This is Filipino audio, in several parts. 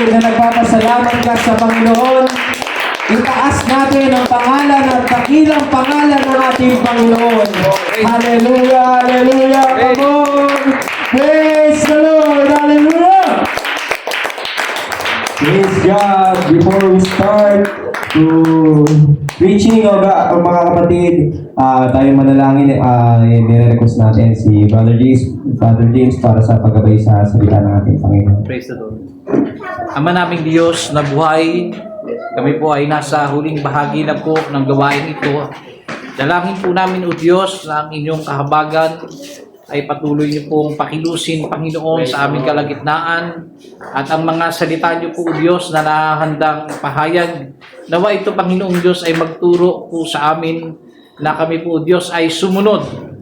kapatid na nagpapasalamat ka sa Panginoon, itaas natin ang pangalan at dakilang pangalan ng ating Panginoon. Hallelujah! Hallelujah! Come on! Praise the Lord! Hallelujah! Praise God! Before we start to preaching, mga kapatid, tayo manalangin, nire-request natin si Brother James para sa paggabay sa salita ng ating Panginoon. Praise the Lord. Ama naming Diyos na buhay, kami po ay nasa huling bahagi na po ng gawain ito. Dalangin po namin, O Diyos, na ang inyong kahabagan ay patuloy niyo pong pakilusin, Panginoon, sa aming kalagitnaan. At ang mga salita niyo po, O Diyos, na nahandang pahayag, nawa ito, Panginoong Diyos, ay magturo po sa amin na kami po, O Diyos, ay sumunod.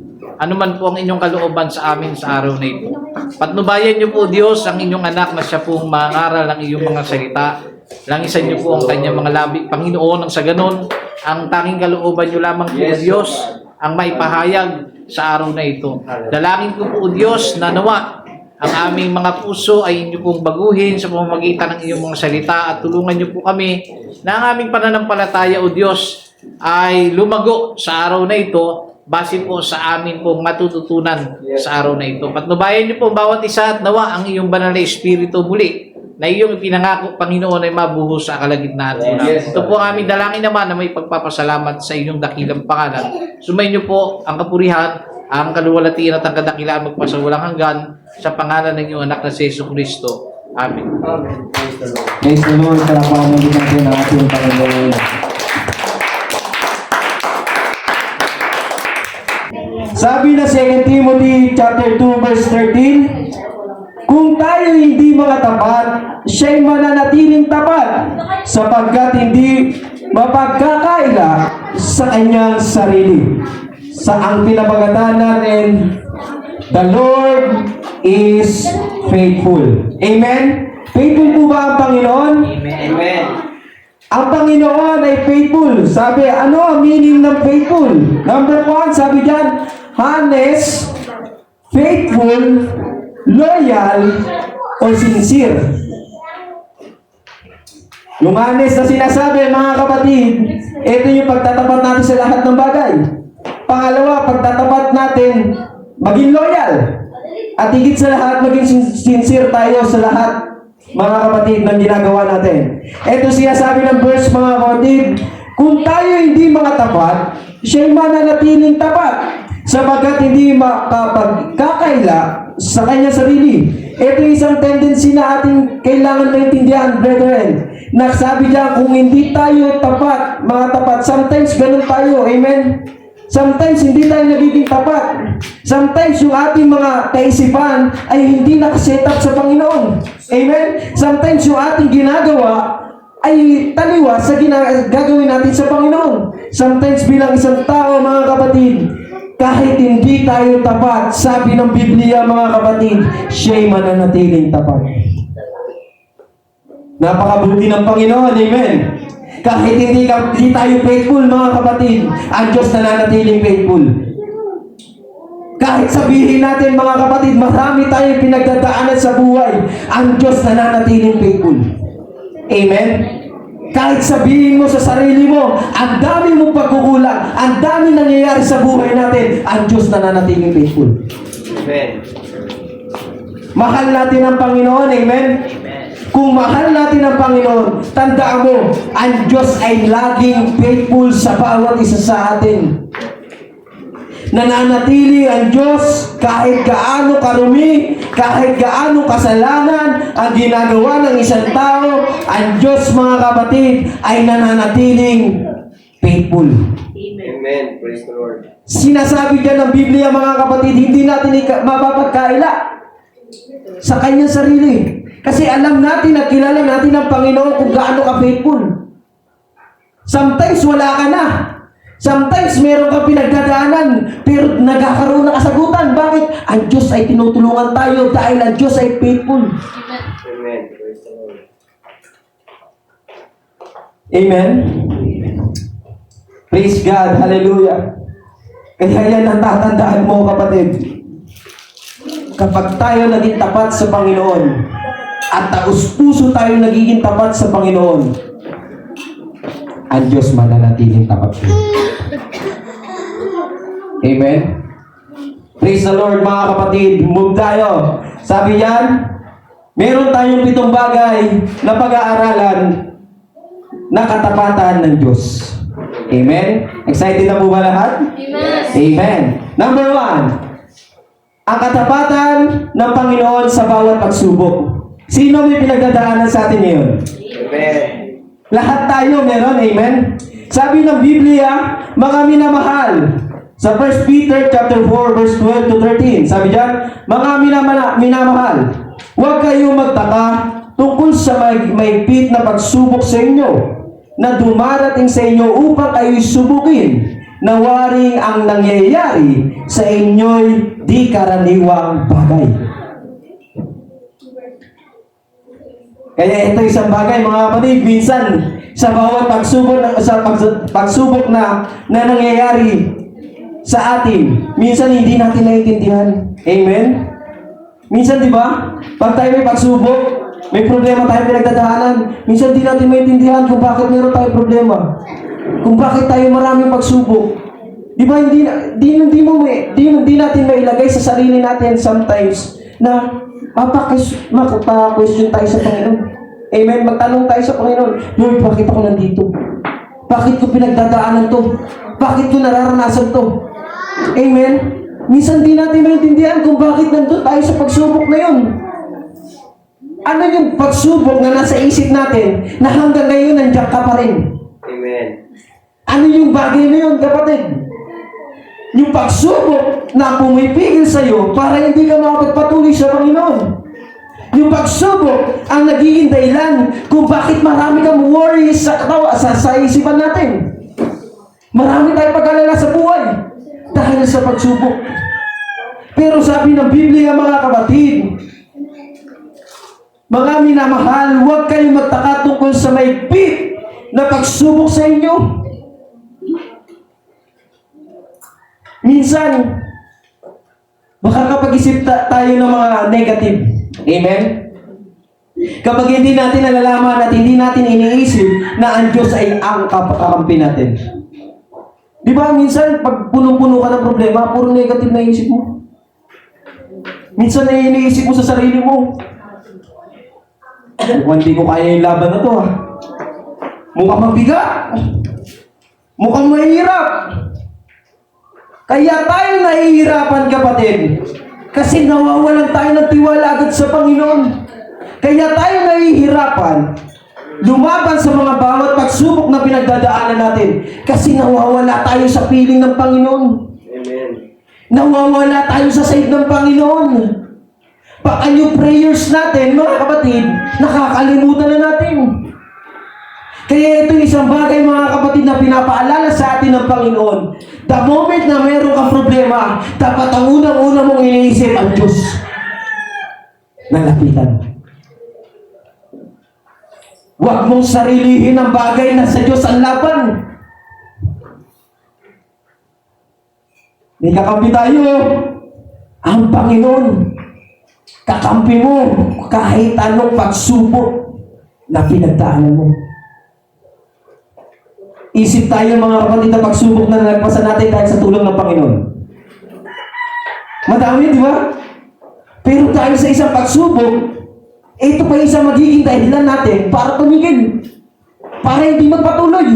Ano man po ang inyong kalooban sa amin sa araw na ito. Patnubayan niyo po, Diyos, ang inyong anak na siya pong mangaral ng iyong mga salita. Langisan niyo po ang kanyang mga labi, Panginoon, nang sa ganon, ang tanging kalooban niyo lamang po, O Diyos, ang maipahayag sa araw na ito. Dalangin ko po, O Diyos, na nawa ang aming mga puso ay inyo pong baguhin sa pamamagitan ng iyong mga salita at tulungan niyo po kami na ang aming pananampalataya, O Diyos, ay lumago sa araw na ito base po sa amin pong matututunan sa araw na ito. Patnubayan niyo po bawat isa at nawa ang iyong banal na Espiritu muli na iyong ipinangako, Panginoon, ay mabuhos sa kalagitnaan po namin. Ito po ang aming dalangin naman na may pagpapasalamat sa inyong dakilang pangalan. Sumayin niyo po ang kapurihan, ang kaluwalhatian at ang kadakilaan magpasawalang hanggan sa pangalan ng inyong anak na si Jesucristo. Amen. Praise the Lord. Salamat din natin ang ating Panginoon. Sabi na 2 Timothy chapter 2 verse 13, kung tayo hindi mga tapat, siya'y mananatiling tapat sapagkat hindi mapagkakaila sa kanyang sarili. Sa ang pinapagatan natin, the Lord is faithful. Amen? Faithful po ba ang Panginoon? Amen. Ang Panginoon ay faithful. Sabi, ano ang meaning ng faithful? Number 1, sabi dyan, honest, faithful, loyal, or sincere. Yung honest na sinasabi, mga kapatid, ito yung pagtatapat natin sa lahat ng bagay. Pangalawa, pagtatapat natin, maging loyal. At higit sa lahat, maging sincere tayo sa lahat, mga kapatid, ng ginagawa natin. Ito sinasabi ng verse, mga kapatid, kung tayo hindi mga tapat, siya'y mananatiling tapat, sapagkat hindi makapagkakaila sa kanya sarili. Ito yung isang tendency na ating kailangan maintindihan, brethren. Nagsabi diyan, kung hindi tayo tapat, mga tapat, sometimes ganun tayo, amen? Sometimes hindi tayo nagiging tapat. Sometimes yung ating mga kaisipan ay hindi nakaset up sa Panginoon. Amen? Sometimes yung ating ginagawa ay taliwa sa gagawin natin sa Panginoon. Sometimes bilang isang tao, mga kapatid, kahit hindi tayo tapat, sabi ng Biblia, mga kapatid, siya'y mananatiling tapat. Napakabuti ng Panginoon, amen? Kahit hindi tayo faithful, mga kapatid, ang Diyos nananatiling faithful. Kahit sabihin natin, mga kapatid, marami tayong pinagdadaanan sa buhay, ang Diyos nananatiling faithful. Amen? Kahit sabihin mo sa sarili mo, ang dami mong pagkukulang, ang dami nangyayari sa buhay natin, ang Diyos nananatiling faithful. Amen. Mahal natin ang Panginoon, amen? Kung mahal natin ang Panginoon, tandaan mo, ang Diyos ay laging faithful sa bawat isa sa atin. Nananatili ang Diyos kahit gaano karumi, kahit gaano kasalanan ang ginagawa ng isang tao, ang Diyos, mga kapatid, ay nananatiling faithful. Amen. Praise the Lord. Sinasabi dyan ng Biblia, mga kapatid, hindi natin mapapagkaila sa kanyang sarili. Kasi alam natin at kilala natin ang Panginoon kung gaano ka faithful. Sometimes wala ka na. Sometimes meron ka pinagdadaanan pero nagkakaroon ng kasagutan. Bakit? Ang Diyos ay tinutulungan tayo dahil ang Diyos ay faithful. Amen. Praise the Lord. Amen? Praise God. Hallelujah. Kaya yan ang tatandaan mo, kapatid. Kapag tayo naging tapat sa Panginoon, at taus-puso tayo nagiging tapat sa Panginoon, ang Diyos mananatiling tapat din. Amen? Praise the Lord mga kapatid. Move tayo. Sabi yan, meron tayong 7 bagay na pag-aaralan na katapatan ng Diyos. Amen? Excited na po ba lahat? Amen. Amen. Number 1, ang katapatan ng Panginoon sa bawat pagsubok. Sino may pinagdadaanan sa atin ngayon? Amen. Lahat tayo meron, amen? Sabi ng Biblia, mga minamahal, sa 1 Peter chapter 4 verse 12 to 13, sabi diyan, mga minamahal, huwag kayong magtaka tungkol sa mahigpit na pagsubok sa inyo na dumarating sa inyo upang kayo'y subukin na waring ang nangyayari sa inyo'y di karaniwang bagay. Kaya ito isang bagay mga kapatid, minsan sa bawat pagsubok na nangyayari sa atin, minsan hindi natin naiintindihan. Amen? Minsan, di ba? Pag tayo may pagsubok, may problema tayo pinagdadaanan, minsan di natin maintindihan kung bakit meron tayong problema. Kung bakit tayo maraming pagsubok. Di ba, hindi natin mailagay sa sarili natin sometimes na maka-question tayo sa Panginoon. Amen? Magtanong tayo sa Panginoon, Lord, bakit ako nandito? Bakit ko pinagdadaanan to? Bakit ko nararanasan to? Amen? Minsan di natin maintindihan kung bakit nandun tayo sa pagsubok na yun. Ano yung pagsubok na nasa isip natin na hanggang ngayon nandiyan ka pa rin? Amen. Ano yung bagay na yun, kapatid? Yung pagsubok na pumipigil sa'yo para hindi ka makapagpatuloy sa Panginoon. Yung pagsubok ang nagiging dahilan kung bakit marami kang worries sa isipan natin. Marami tayong pag-alala sa buhay dahil sa pagsubok. Pero sabi ng Biblia mga kapatid, mga minamahal, huwag kayong magtaka tungkol sa mahigpit na pagsubok sa inyo. Minsan, baka kapag-isip tayo ng mga negative. Amen? Kapag hindi natin nalalaman at hindi natin iniisip na ang Diyos ay ang kakampi natin. Di ba minsan, pag punong-puno ka ng problema, puro negative na isip mo. Minsan na iniisip mo sa sarili mo, hindi ko kaya yung laban na to ha. Mukhang mabigat. Mukhang mahirap. Kaya tayo nahihirapan, kapatid. Kasi nawawalan tayo ng tiwala agad sa Panginoon. Kaya tayo nahihirapan lumaban sa mga bawat pagsubok na pinagdadaanan natin. Kasi nawawala tayo sa piling ng Panginoon. Amen. Nawawala tayo sa side ng Panginoon. Baka yung prayers natin, mga kapatid, nakakalimutan na natin. Kaya ito isang bagay, mga kapatid, na pinapaalala sa atin ng Panginoon. The moment na mayroon kang problema, dapat ang unang-una mong iniisip ang Diyos. Nalapitan. Huwag mong sarilihin ang bagay na sa Diyos ang laban. May kakampi tayo. Ang Panginoon. Kakampi mo kahit anong pagsubok na pinagdaanan mo. Isip tayo mga kapatid na pagsubok na nalagpasan natin dahil sa tulong ng Panginoon. Madami, di ba? Pero dahil sa isang pagsubok, ito pa isang magiging dahilan natin para tumigil. Para hindi magpatuloy.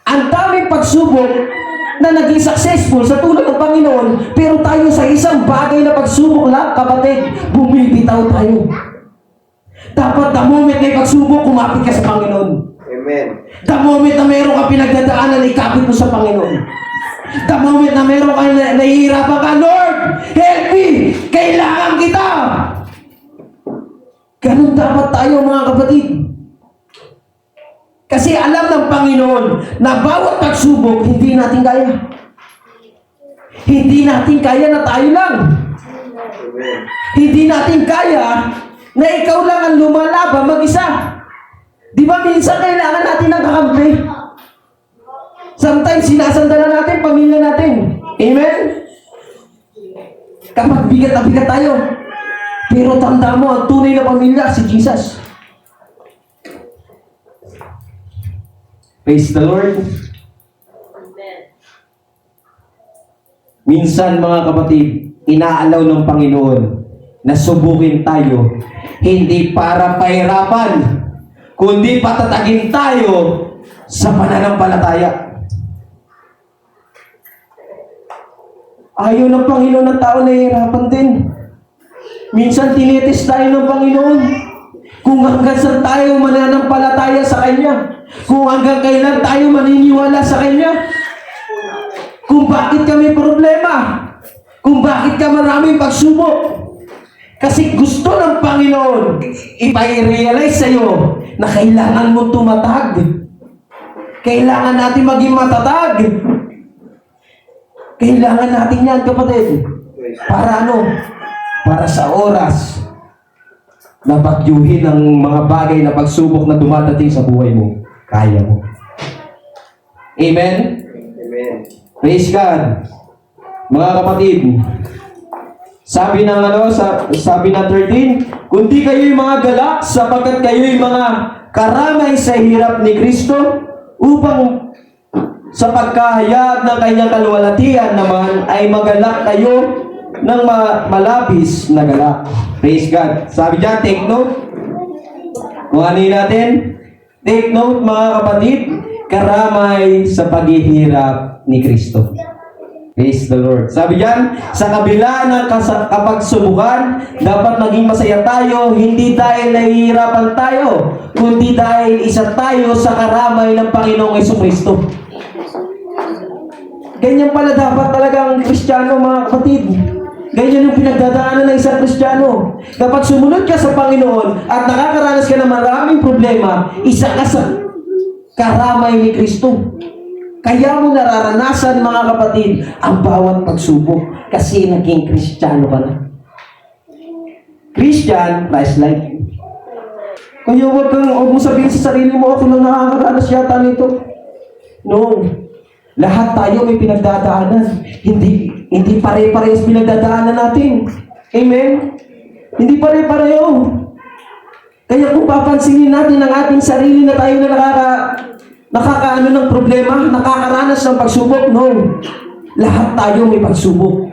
Ang daming pagsubok na naging successful sa tulong ng Panginoon, pero tayo sa isang bagay na pagsubok lang, kapatid, bumibitaw tayo. Dapat the moment na pagsubok, kumapit ka sa Panginoon. Amen. The moment na meron ka pinagdadaanan, ikapit mo sa Panginoon. The moment na meron ka nahihirapan ka, Lord, help me! Kailangan kita! Ganun dapat tayo mga kapatid. Kasi alam ng Panginoon na bawat pagsubok, hindi natin kaya. Hindi natin kaya na tayo lang. Amen. Hindi natin kaya na ikaw lang ang lumalaban mag-isa. Di ba minsan kailangan natin ng kakampi? Sometimes sinasandalan natin pamilya natin. Amen? Kapag bigat na bigat tayo, Pero tanda mo, ang tunay na pamilya, si Jesus. Praise the Lord. Minsan mga kapatid, inaalaw ng Panginoon na subukin tayo, hindi para pahirapan, kundi patatagin tayo sa pananampalataya. Ayaw ng Panginoon ng tao na hihirapan din. Minsan tinitis tayo ng Panginoon kung hanggang saan tayo mananampalataya sa Kanya, kung hanggang kailan tayo maniniwala sa Kanya, kung bakit kami problema, kung bakit ka maraming pagsubok. Kasi gusto ng Panginoon ipa-realize sa iyo na kailangan mo tumatag. Kailangan natin maging matatag. Kailangan natin yan, kapatid. Para ano? Para sa oras na bagyuhin ang mga bagay na pagsubok na dumadating sa buhay mo, kaya mo. Amen? Amen. Praise God. Mga kapatid, sabi ng sabi ng 13, kundi kayo'y mga galak sapagkat kayo'y mga karamay sa hirap ni Kristo upang sa pagkahayag ng kanyang kaluwalhatian naman ay magalak kayo ng malabis na galak. Praise God. Sabi dyan, take note. Kuhanin natin. Take note mga kapatid, karamay sa paghihirap ni Kristo. Praise the Lord. Sabi dyan, sa kabila ng kapagsubukan, dapat maging masaya tayo, hindi dahil nahihirapan tayo, kundi dahil isa tayo sa karamay ng Panginoong Jesucristo. Ganyan pala dapat talagang Kristiyano, mga kapatid. Ganyan yung pinagdadaanan ng isang Kristiyano. Kapag sumunod ka sa Panginoon at nakakaranas ka ng maraming problema, isa ka sa karamay ni Kristo. Kaya mo nararanasan, mga kapatid, ang bawat pagsubok kasi naging Kristiyano ka na. Christian, Christ-like. Kaya huwag mo sabihin sa sarili mo, ako lang nakakaranas yata nito. No. Lahat tayo may pinagdadaanan. Hindi pare-parehas pinagdadaanan natin. Amen? Hindi pare-pareho. Kaya kung papansinin natin ang ating sarili na tayo na nakakaano ng problema, nakakaranas ng pagsubok, no. Lahat tayo may pagsubok.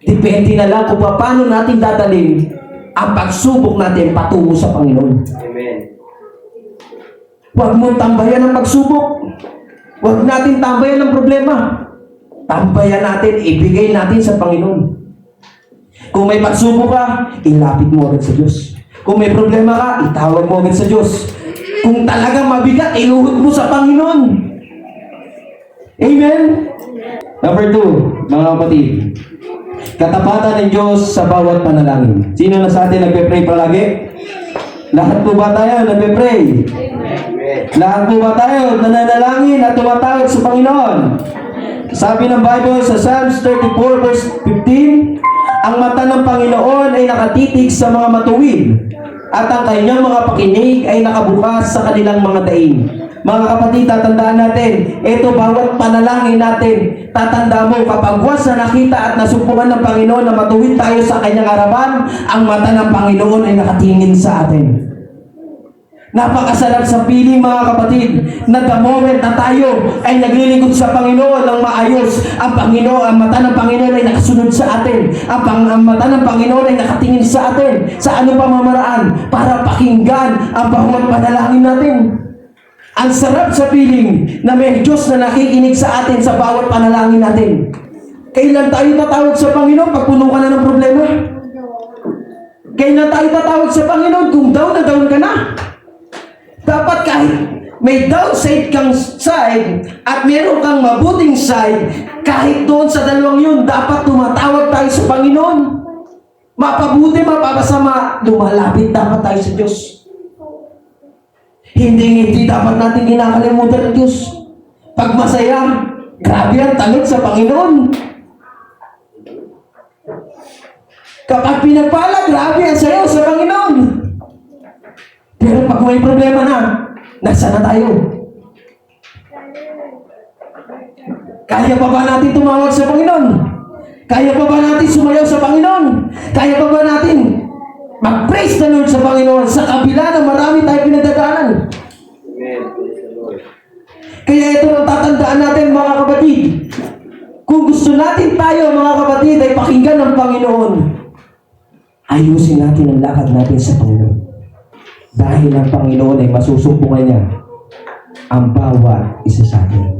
Depende na lang kung paano natin dadalhin ang pagsubok natin patungo sa Panginoon. Amen. Huwag mong tambayan ang pagsubok. Huwag natin tambayan ang problema. Tambayan natin, ibigay natin sa Panginoon. Kung may pagsubok ka, ilapit mo agad sa Diyos. Kung may problema ka, itawag mo agad sa Diyos. Kung talagang mabigat, iluhod mo sa Panginoon. Amen? Number 2, mga kapatid. Katapatan ng Diyos sa bawat panalangin. Sino na sa atin nagpe-pray palagi? Lahat po ba tayo nagpe-pray? Amen. Lahat po ba tayo nananalangin at tumatawag sa Panginoon? Sabi ng Bible sa Psalms 34 verse 15, ang mata ng Panginoon ay nakatitig sa mga matuwid at ang kanyang mga pakinig ay nakabukas sa kanilang mga daing. Mga kapatid, tatandaan natin, ito bawat panalangin natin, tatanda mo, kapag once na nakita at nasubukan ng Panginoon na matuwid tayo sa kanyang harapan, ang mata ng Panginoon ay nakatingin sa atin. Napakasarap sa piling, mga kapatid, na the moment na tayo ay naglilingkod sa Panginoon ng maayos, ang mata ng Panginoon ay nakasunod sa atin. Ang mata ng Panginoon ay nakatingin sa atin. Sa anong pamamaraan? Para pakinggan ang bawat panalangin natin. Ang sarap sa piling na may Diyos na nakikinig sa atin sa bawat panalangin natin. Kailan tayo tatawag sa Panginoon pag puno ka na ng problema? Kailan tayo tatawag sa Panginoon kung down na down ka na? Dapat kahit may downside kang side at meron kang mabuting side, kahit doon sa dalawang yun, dapat tumatawag tayo sa Panginoon. Mapabuti, mapapasama, lumalapit dapat tayo sa Diyos. Hindi dapat natin kinakalimutan ng Diyos. Pag masaya, grabe ang talot sa Panginoon. Kapag pinagpala, grabe ang sayo sa Panginoon. Pero pag may problema na, nasa na tayo? Kaya pa ba natin tumawag sa Panginoon? Kaya pa ba natin sumayaw sa Panginoon? Kaya pa ba natin mag-praise the Lord sa Panginoon sa kabila ng marami tayong pinagdadaanan. Amen. Praise the Lord. Kaya ito ang tatandaan natin mga kapatid. Kung gusto natin tayo mga kapatid ay pakinggan ng Panginoon, ayusin natin ang lakad natin sa Panginoon. Dahil ang Panginoon ay masusubukan niya ang bawat isa sa atin.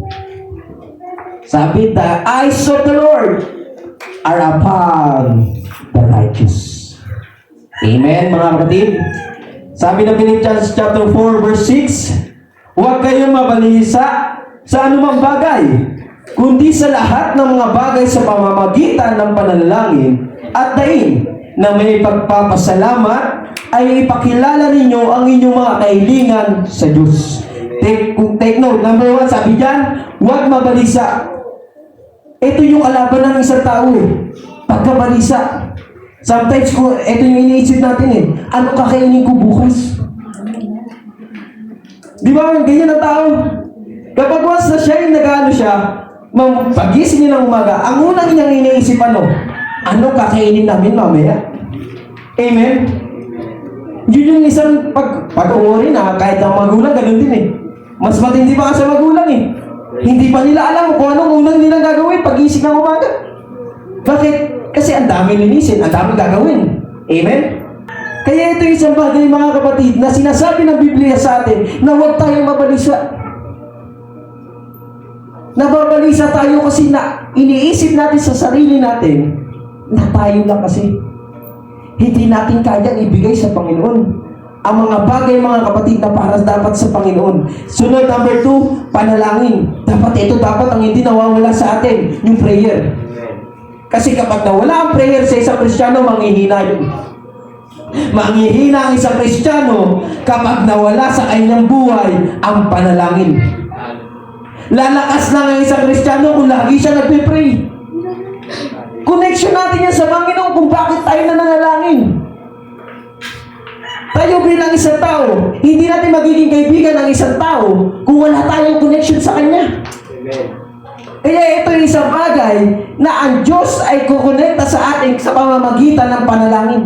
Sabi, the eyes of the Lord are upon the righteous. Amen mga kapatid. Sabi ng Philippians chapter 4 verse 6, huwag kayong mabalisa sa anumang bagay, kundi sa lahat ng mga bagay sa pamamagitan ng panalangin at daing na may pagpapasalamat ay ipakilala ninyo ang inyong mga kahilingan sa Diyos. Take note, number 1, sabi dyan, huwag mabalisa. Ito yung kalaban ng isang tao eh. Pagkabalisa. Sometimes, ito yung iniisip natin eh. Ano kakainin ko bukas? Di ba? Ganyan ang tao. Kapag once na siya yung nag-ano siya, pagising niya ng umaga, ang unang niyang iniisip ano kakainin namin mamaya? Amen? Yun yung isang pag-uuri na kahit ang magulang, ganun din eh. Mas matindi pa ka sa magulang eh. Hindi pa nila alam kung anong unang nilang gagawin pagising ng umaga. Bakit? Kasi ang dami linisin, ang dami gagawin. Amen? Kaya ito yung isang bagay mga kapatid na sinasabi ng Biblia sa atin na huwag tayong mabalisa. Nababalisa tayo kasi na iniisip natin sa sarili natin na tayo lang kasi. Hindi natin kayang ibigay sa Panginoon ang mga bagay mga kapatid na para dapat sa Panginoon. Sunod, number 2, panalangin. Dapat ang hindi nawawala sa atin, yung prayer. Kasi kapag nawala ang prayer sa isang Kristiyano, manghihina yun. Manghihina ang isang Kristiyano kapag nawala sa kanyang buhay ang panalangin. Lalakas lang ang isang Kristiyano kung lagi siya nagpipray. Connection natin yan sa Panginoon kung bakit tayo nananalangin. Tayo bilang isang tao, hindi natin magiging kaibigan ng isang tao kung wala tayong connection sa Kanya. Amen. Kaya ito yung isang bagay na ang Diyos ay kukonekta sa atin sa pamamagitan ng panalangin.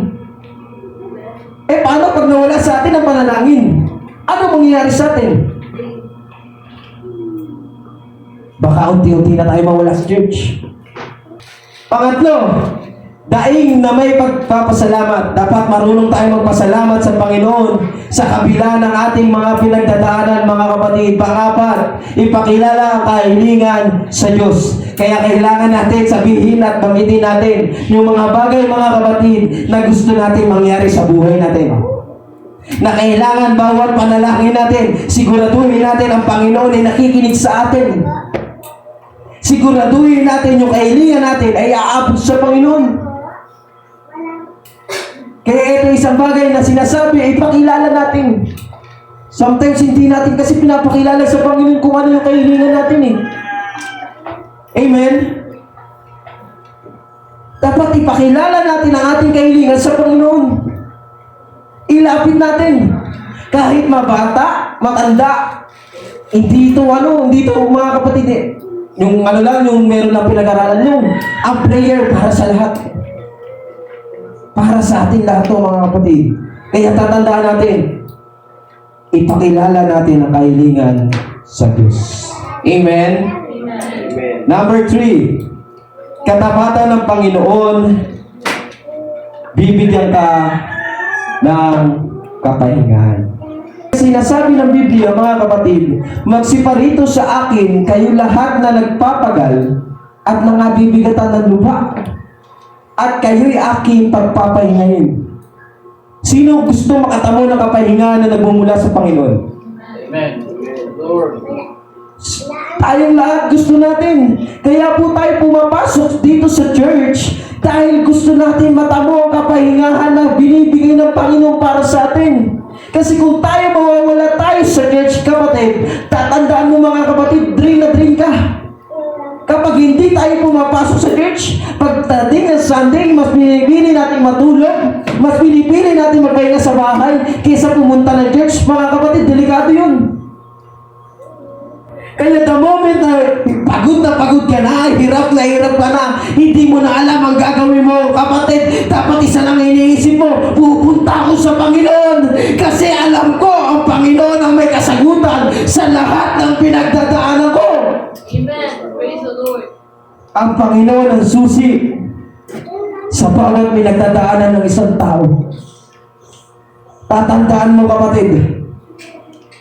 Paano pag nawala sa atin ang panalangin? Ano mangyayari sa atin? Baka unti-unti na tayo mawala sa church. Pangatlo, daing na may pagpapasalamat. Dapat marunong tayo magpasalamat sa Panginoon sa kabila ng ating mga pinagdadaanan, mga kapatid. Pangapat, ipakilala ang kahilingan sa Diyos. Kaya kailangan natin sabihin at banggitin natin yung mga bagay, mga kapatid, na gusto natin mangyari sa buhay natin. Na kailangan bawat panalangin natin, siguraduhin natin ang Panginoon ay nakikinig sa atin. Siguraduhin natin yung kahilingan natin ay aabot sa Panginoon. Kaya ito isang bagay na sinasabi, ipakilala natin. Sometimes hindi natin kasi pinapakilala sa Panginoon kung ano yung kahilingan natin eh. Amen? Dapat ipakilala natin ang ating kahilingan sa Panginoon. Ilapit natin. Kahit mabata, matanda, hindi ito mga kapatid eh. Yung yung meron lang pinag-aralan yung ang prayer para sa lahat. Para sa ating lahat to mga kapatid. Kaya tatandaan natin, ipakilala natin ang kahilingan sa Diyos. Amen? Amen. Number 3, katapatan ng Panginoon, bibigyan ka ng kapahingahan. Sinasabi ng Biblia, mga kapatid, magsiparito sa akin kayo lahat na nagpapagal at nangabibigatan ng lupa, at kayo'y aking pagpapahingahin. Sino gusto makatamo ng kapahingahan na nagmumula sa Panginoon? Amen. Lord. Tayong lahat gusto natin. Kaya po tayo pumapasok dito sa church dahil gusto natin matamo ang kapahingahan na binibigay ng Panginoon para sa atin. Kasi kung tayo mawawala tayo sa church, kapatid, tatandaan mo mga kapatid, drain na drain ka. Kapag hindi tayo pumapasok sa church, pagdating ng Sunday, mas pinipili natin matulog, mas pinipili natin magpahinga sa bahay, kaysa pumunta ng church. Mga kapatid, delikado yun. Kaya the moment na pagod ka na, hirap ka na, hindi mo na alam ang gagawin mo, kapatid. Dapat isa lang iniisip mo, pupunta ako sa Panginoon. Kasi alam ko, ang Panginoon ang may kasagutan sa lahat ng pinagdadaanan ko. Amen. Praise the Lord. Ang Panginoon ang susi sa bawat pinagdadaanan ng isang tao. Tatandaan mo, kapatid,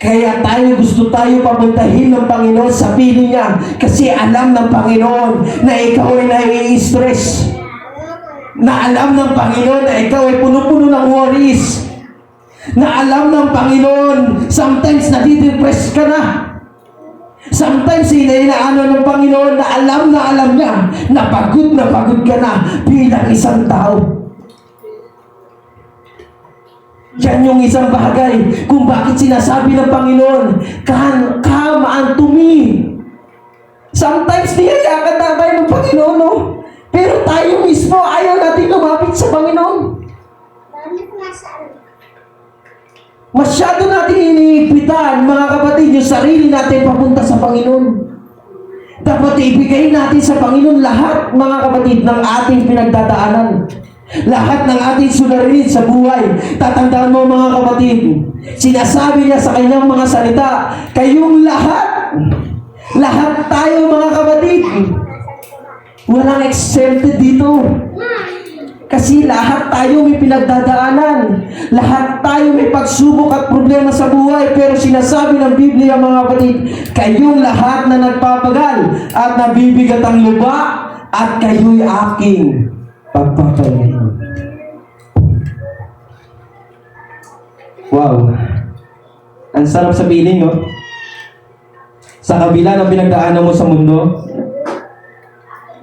kaya gusto tayo papuntahin ng Panginoon sa piling niya kasi alam ng Panginoon na ikaw ay nai-stress. Na alam ng Panginoon na ikaw ay puno-puno ng worries. Na alam ng Panginoon, sometimes nadidepress ka na. Sometimes inaano ng Panginoon na alam niya na pagod ka na bilang isang tao. Yan yung isang bagay kung bakit sinasabi ng Panginoon, come unto me. Sometimes niyayakan na tayo ng Panginoon, no? Pero tayo mismo ayaw natin lumapit sa Panginoon. Masyado natin iniipitan, mga kapatid, yung sarili natin papunta sa Panginoon. Dapat ibigay natin sa Panginoon lahat, mga kapatid, ng ating pinagdadaanan. Lahat ng ating suliranin sa buhay. Tatandaan mo, mga kapatid, sinasabi niya sa kanyang mga salita, kayong lahat tayo, mga kapatid, walang exempted dito. Kasi lahat tayo may pinagdadaanan. Lahat tayo may pagsubok at problema sa buhay. Pero sinasabi ng Biblia, mga kapatid, kayong lahat na nagpapagal at nabibigat ang lupa, at kayo'y aking pagpapahingahin. Wow. Ang sarap sa piling, no? Sa kabila ng pinagdaanan mo sa mundo,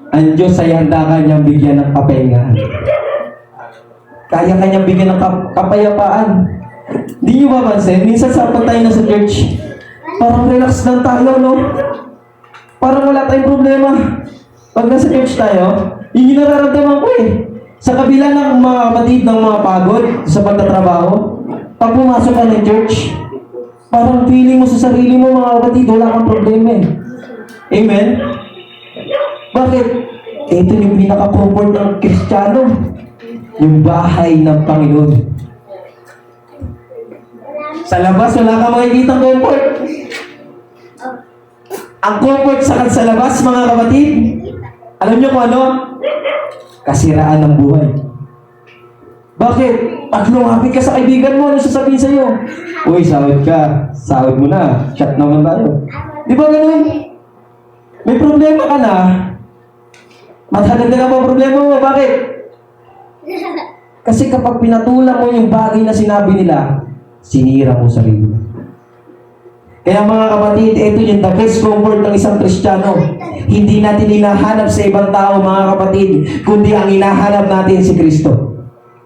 ang Diyos ay handa kanyang bigyan ng kapahingahan. Kaya kanyang bigyan ng kapayapaan. Hindi nyo mapansin, minsan sa tayo na sa church, parang relax lang tayo, no? Parang wala tayong problema. Pag nasa church tayo, yun yung nararamdaman ko eh. Sa kabila ng mga kapatid ng mga pagod sa pagtatrabaho, pag pumasok ka ng church, parang feeling mo sa sarili mo, mga kapatid, wala kang problema eh. Amen? Bakit? Ito yung pinaka-comfort ng Kristiyano. Yung bahay ng Panginoon. Sa labas, wala kang makikita comfort. Ang comfort sa labas, mga kapatid, alam niyo kung ano? Kasiraan ng buhay. Bakit? Pag lumapit ka sa kaibigan mo, ano sasabihin sa'yo? Uy, sahod ka. Sahod mo na. Chat naman tayo. Di ba ganun? May problema ka na. Mathalag na ang problema mo. Bakit? Kasi kapag pinatulan mo yung bagay na sinabi nila, sinira mo sarili mo. Kaya mga kapatid, ito yung the best comfort ng isang Kristiyano. Hindi natin hinahanap sa ibang tao, mga kapatid, kundi ang hinahanap natin si Kristo.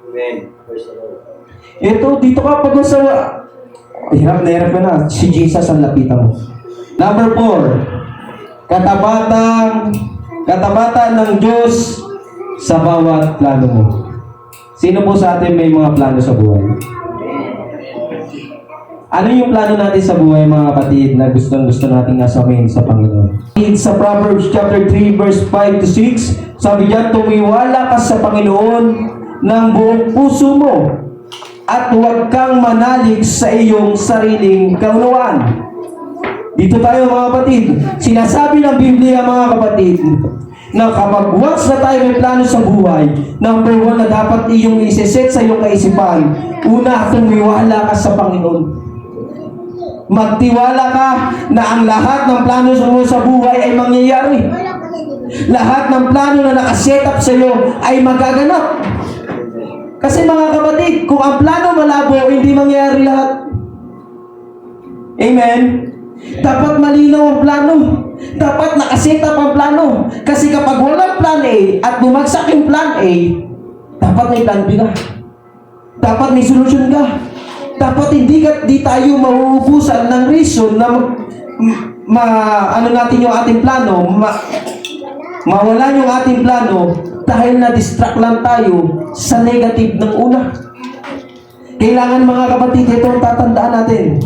Amen. Praise the Lord. Ito, dito ka pag sa... Hirap na hirap ka na. Si Jesus ang lapitan mo. Number 4. Katapatan ng Diyos sa bawat plano mo. Sino po sa atin may mga plano sa buhay? Ano yung plano natin sa buhay, mga kapatid, na gusto natin nasamin sa Panginoon? Sa Proverbs chapter 3 verse 5 to 6, sabi diyan, tumiwala ka sa Panginoon ng buong puso mo at huwag kang manalig sa iyong sariling kaunawaan. Dito tayo, mga kapatid. Sinasabi ng Biblia, mga kapatid, na kapag once na tayo may plano sa buhay, number 1 na dapat iyong iseset sa iyong kaisipan, una, tumiwala ka sa Panginoon. Magtiwala ka na ang lahat ng plano mo sa buhay ay mangyayari. Lahat ng plano na nakaset up sa iyo ay magaganap. Kasi mga kapatid, kung ang plano malabo, hindi mangyayari lahat. Amen? Dapat malinaw ang plano. Dapat nakaset up ang plano. Kasi kapag walang plan A at bumagsak yung plan A, dapat may plan B ka. Dapat may solusyon ka. Dapat hindi tayo mauubusan ng reason na ano natin yung ating plano, mawalan yung ating plano dahil na-distract lang tayo sa negative ng una. Kailangan, mga kapatid, ito ang tatandaan natin.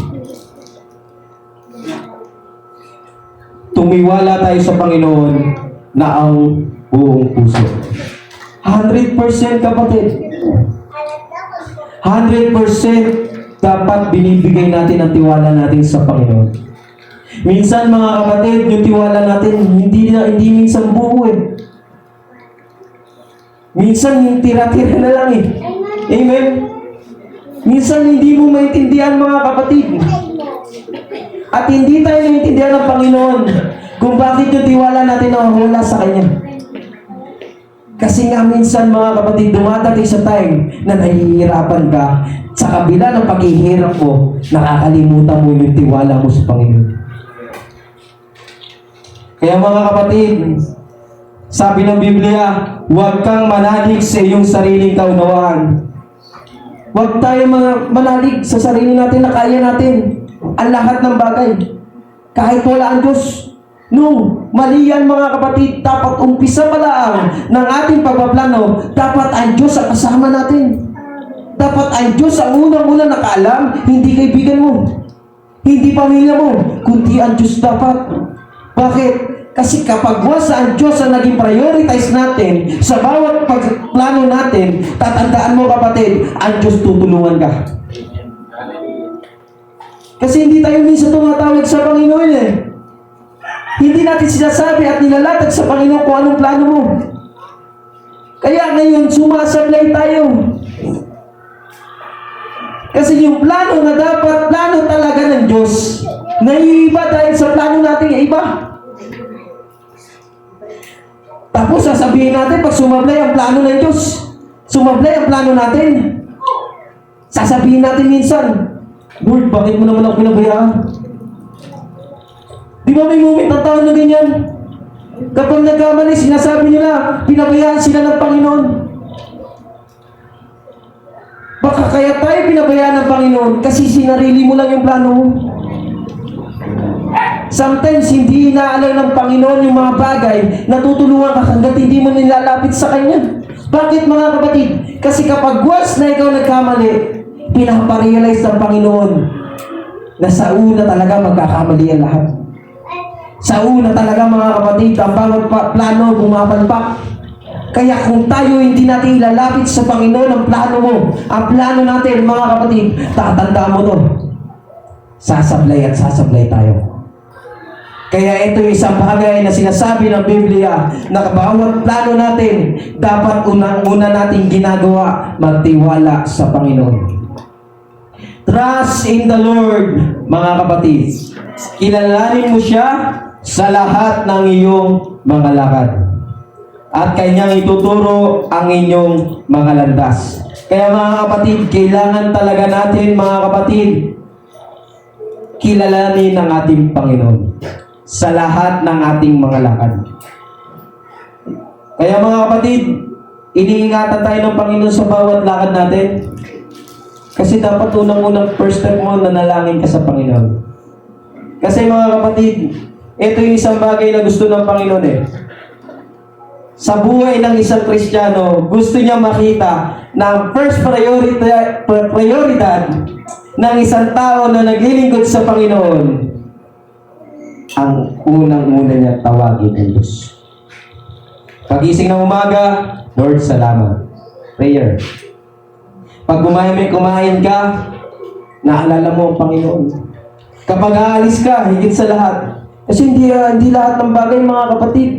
Tumiwala tayo sa Panginoon na ang buong puso. 100% kapatid. 100% dapat binibigay natin ang tiwala natin sa Panginoon. Minsan mga kapatid, yung tiwala natin hindi minsan buo eh. Minsan yung tira-tira na lang eh. Amen? Minsan hindi mo maintindihan mga kapatid. At hindi tayo naintindihan ng Panginoon kung bakit yung tiwala natin nawawala sa Kanya. Kasi nga minsan mga kapatid, dumadating sa time na nahihirapan ka, sa kabila ng paghihirap mo, nakakalimutan mo yung tiwala mo sa Panginoon. Kaya mga kapatid, sabi ng Biblia, huwag kang manalig sa iyong sariling kaunawaan. Huwag tayo manalig sa sarili natin na kaya natin ang lahat ng bagay. Kahit wala ang Diyos. No, mali yan mga kapatid. Dapat umpisa pa lang ng ating pagpaplano, dapat ang Diyos ang kasama natin. Dapat ang Diyos ang unang-una nakaalam, hindi kaibigan mo, hindi pamilya mo, kundi ang Diyos dapat. Bakit? Kasi kapag wasa ang Diyos ang naging prioritize natin sa bawat pagplano natin, tatandaan mo kapatid, ang Diyos tutulungan ka. Kasi hindi tayo minsan tumatawag sa Panginoon eh. Hindi natin sinasabi at nilalatag sa Panginoon kung anong plano mo. Kaya ngayon, sumasablay tayo. Kasi yung plano na dapat, plano talaga ng Diyos, naiiba dahil sa plano natin, iba. Tapos sasabihin natin, pag sumablay ang plano ng Diyos, sumablay ang plano natin. Sasabihin natin minsan, Lord, bakit mo naman ako pinabayaan? Di ba may moment ng tao na ganyan? Kapag nagkamali, sinasabi nila, pinabayaan sila ng Panginoon. Baka kaya tayo pinabayaan ng Panginoon kasi sinarili mo lang yung plano mo. Sometimes, hindi inaalay ng Panginoon yung mga bagay na tutulungan ka hanggat hindi mo nilalapit sa Kanya. Bakit mga kapatid? Kasi kapag once na ikaw nagkamali, pinaparealize ng Panginoon na sa una talaga magkakamali ang lahat. Sa una talaga mga kapatid, ang bawat plano bumabagpak. Kaya kung tayo hindi natin ilalapit sa Panginoon ang plano mo, ang plano natin mga kapatid, tatandaan mo to. Sasablay at sasablay tayo. Kaya ito yung isang bagay na sinasabi ng Biblia na bawat plano natin, dapat unang-una natin ginagawa, magtiwala sa Panginoon. Trust in the Lord, mga kapatid. Kilalanin mo siya sa lahat ng iyong mga lakad. At Kanyang ituturo ang inyong mga landas. Kaya mga kapatid, kailangan talaga natin mga kapatid, kilalanin ang ating Panginoon sa lahat ng ating mga lakad. Kaya mga kapatid, iniingatan tayo ng Panginoon sa bawat lakad natin. Kasi dapat unang-unang first step mo, nanalangin ka sa Panginoon. Kasi mga kapatid, ito yung isang bagay na gusto ng Panginoon eh. Sa buhay ng isang Kristiyano, gusto niya makita na ang first prioridad ng isang tao na naglilingkod sa Panginoon, ang unang-una niya tawagin ng Diyos. Pagising ng umaga, Lord, salamat. Prayer. Pag kumain ka, naalala mo ang Panginoon. Kapag aalis ka, higit sa lahat. Kasi hindi lahat ng bagay, mga kapatid.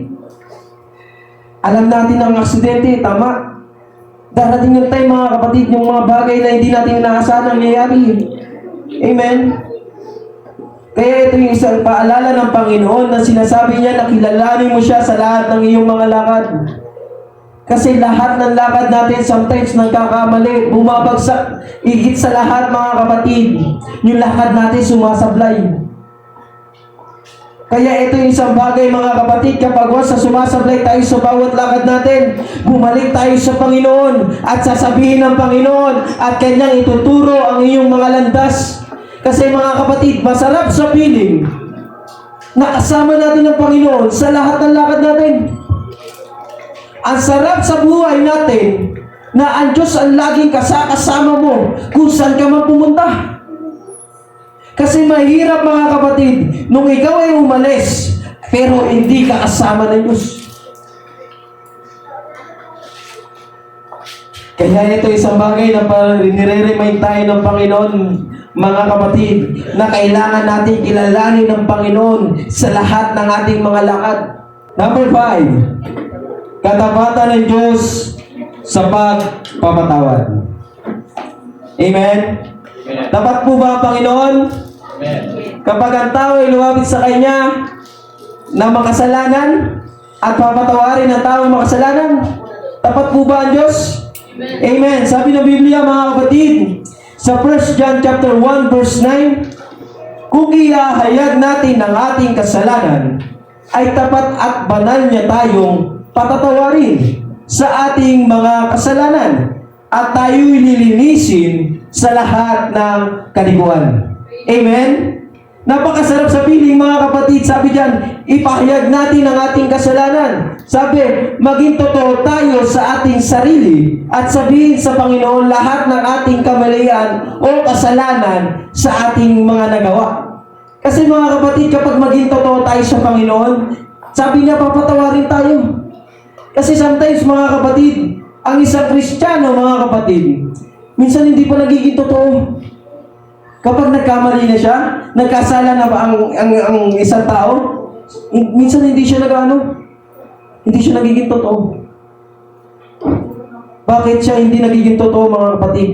Alam natin ang aksidente, tama. Darating yung time, mga kapatid, yung mga bagay na hindi natin inaasahan ang nangyayari. Amen? Kaya ito yung isang paalala ng Panginoon na sinasabi niya na kilalanin mo siya sa lahat ng iyong mga lakad. Kasi lahat ng lakad natin sometimes nagkakamali, bumabagsak. Higit sa lahat mga kapatid, yung lakad natin sumasablay. Kaya ito yung isang bagay mga kapatid, kapag sa sumasablay tayo sa bawat lakad natin, bumalik tayo sa Panginoon at sasabihin ng Panginoon at Kanyang ituturo ang iyong mga landas. Kasi mga kapatid, masarap sa piling na kasama natin ang Panginoon sa lahat ng lakad natin. Ang sarap sa buhay natin na ang Diyos ang laging kasama mo kung saan ka man pumunta. Kasi mahirap mga kapatid, nung ikaw ay umalis, pero hindi ka kasama ng Diyos. Kaya ito isang bagay na nire-remind tayo ng Panginoon, mga kapatid, na kailangan natin kilalanin ng Panginoon sa lahat ng ating mga lakad. Number 5, katapatan ng Diyos sa pagpapatawad. Amen? Tapat po ba ang Panginoon? Amen. Kapag ang tao ay lumapit sa Kanya na makasalanan at papatawarin ang tao ng makasalanan, tapat po ba ang Diyos? Amen. Sabi ng Biblia, mga kapatid, sa 1 John chapter 1 verse 9, kung ihahayag natin ang ating kasalanan, ay tapat at banal niya tayong patatawarin sa ating mga kasalanan at tayo'y lilinisin sa lahat ng kalikuan. Amen? Napakasarap sa piling, mga kapatid. Sabi diyan, ipahayag natin ang ating kasalanan. Sabi, maging totoo tayo sa ating sarili at sabihin sa Panginoon lahat ng ating kamalian o kasalanan sa ating mga nagawa. Kasi mga kapatid, kapag maging totoo tayo sa Panginoon, sabi niya, papatawarin tayo. Kasi sometimes, mga kapatid, ang isang Kristiyano, mga kapatid, minsan hindi pa nagiging totoo. Kapag nagkamali na siya, nagkasala na ba ang isang tao, minsan hindi siya hindi siya nagiging totoo. Bakit siya hindi nagiging totoo, mga kapatid?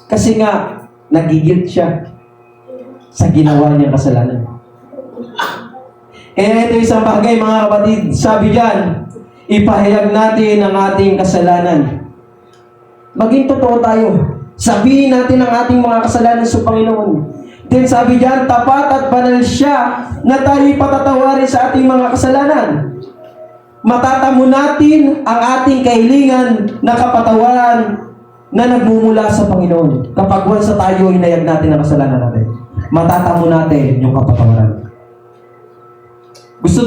Kasi nga, nagigil siya sa ginawa niyang kasalanan. Kaya ito isang bagay, mga kapatid, sabi diyan, ipahayag natin ang ating kasalanan. Maging totoo tayo. Sabihin natin ang ating mga kasalanan sa Panginoon. Then sabi diyan, tapat at banal siya na tayo'y patatawarin sa ating mga kasalanan. Matatamo natin ang ating kahilingan na kapatawaran na nagmumula sa Panginoon. Kapag once na tayo hinayag natin ang kasalanan natin, matatamo natin yung kapatawaran. Gusto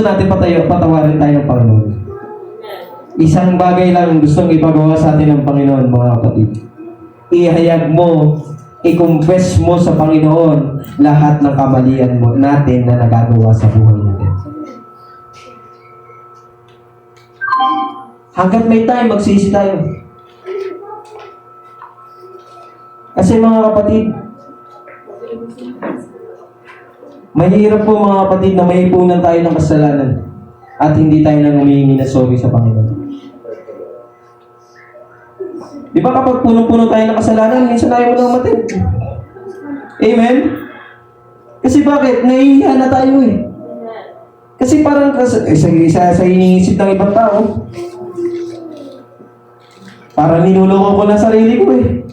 natin patawarin tayo ng Panginoon. Isang bagay lang gustong ipagawa sa atin ng Panginoon, mga kapatid. Ihayag mo, i-confess mo sa Panginoon lahat ng kamalian mo natin na nagagawa sa buhay natin. Hanggat may time, magsisi tayo. Kasi mga kapatid, mahirap po, mga kapatid, na may ipunan tayo ng kasalanan at hindi tayo nang humihingi na sorry sa Panginoon. Di ba kapag punong-puno tayo ng kasalanan, minsan ayaw mo nang umatid. Amen? Kasi bakit? Nahihiya na tayo eh. Kasi parang sa iniisip ng ibang tao, parang niluloko ko na sarili ko eh.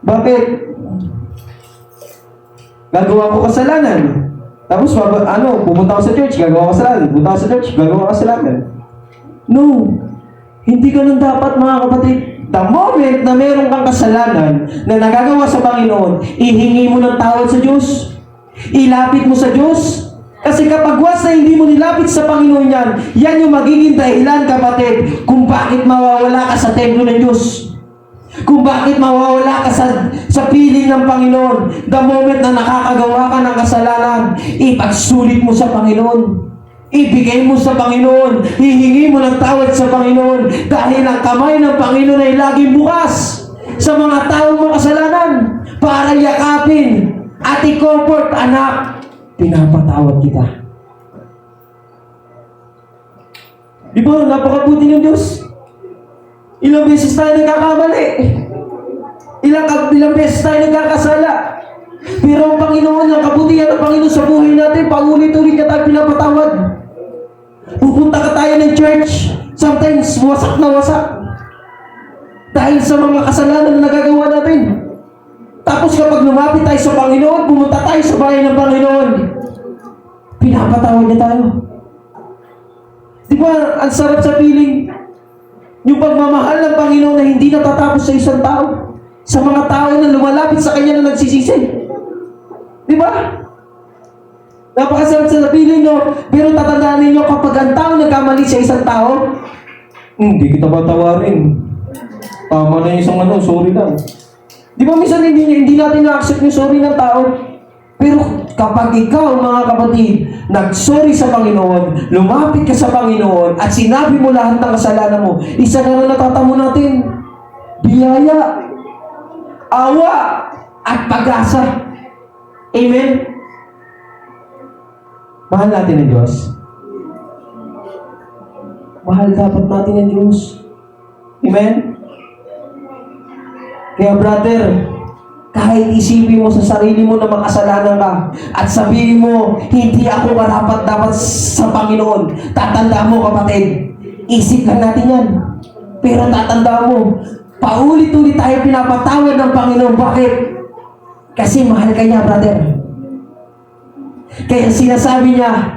Bakit? Gagawa ko kasalanan. Tapos, pupunta ako sa church, gagawa ko kasalanan. Pupunta ako sa church, gagawa ko kasalanan. No. Hindi ganun dapat, mga kapatid. The moment na meron kang kasalanan na nagagawa sa Panginoon, ihingi mo ng tawad sa Diyos. Ilapit mo sa Diyos. Kasi kapag once na hindi mo nilapit sa Panginoon yan yung magiging dahilan, kapatid, kung bakit mawawala ka sa templo ng Diyos. Kung bakit mawawala ka sa piling ng Panginoon. The moment na nakakagawa ka ng kasalanan, ipagsulit mo sa Panginoon. Ibigay mo sa Panginoon. Hihingi mo ng tawad sa Panginoon. Dahil ang kamay ng Panginoon ay laging bukas sa mga taong makasalanan para yakapin at i-comfort, anak, pinapatawad kita. Di ba? Napakabuti ng Diyos. Ilang beses tayo nagkakamali. Ilang beses tayo nagkakasala. Pero ang Panginoon, ang kabutihan ng Panginoon sa buhay natin, paulit-ulit ka tayo pinapatawad. Pupunta ka tayo ng church, sometimes wasak na wasak. Dahil sa mga kasalanan na nagagawa natin. Tapos kapag lumapit tayo sa Panginoon, pumunta tayo sa bahay ng Panginoon, pinapatawad niya tayo. Di ba, ang sarap sa piling? Yung pagmamahal ng Panginoon na hindi natatapos sa isang tao. Sa mga tao na lumalapit sa Kanya na nagsisisi. Di ba? Napakasarap sa piling, no? Pero tatandaan ninyo, kapag ang tao nagkamali sa isang tao, hindi kita patawarin. Tama na yung isang sorry lang. Di ba minsan hindi natin na-accept yung sorry ng tao? Pero kapag ikaw, mga kapatid, nagsorry sa Panginoon, lumapit ka sa Panginoon, at sinabi mo lahat ng kasalanan mo, isa na lang natatamo natin, biyaya, awa, at pag-asa. Amen? Mahal natin ang Diyos. Mahal dapat natin ang Diyos. Amen? Kaya brother, kahit isipin mo sa sarili mo na makasalanan ka at sabihin mo, hindi ako karapat dapat sa Panginoon, tatandaan mo kapatid, isip lang natin yan. Pero tatandaan mo, paulit-ulit tayo pinapatawad ng Panginoon. Bakit? Kasi mahal ka niya, brother. Kaya sinasabi niya,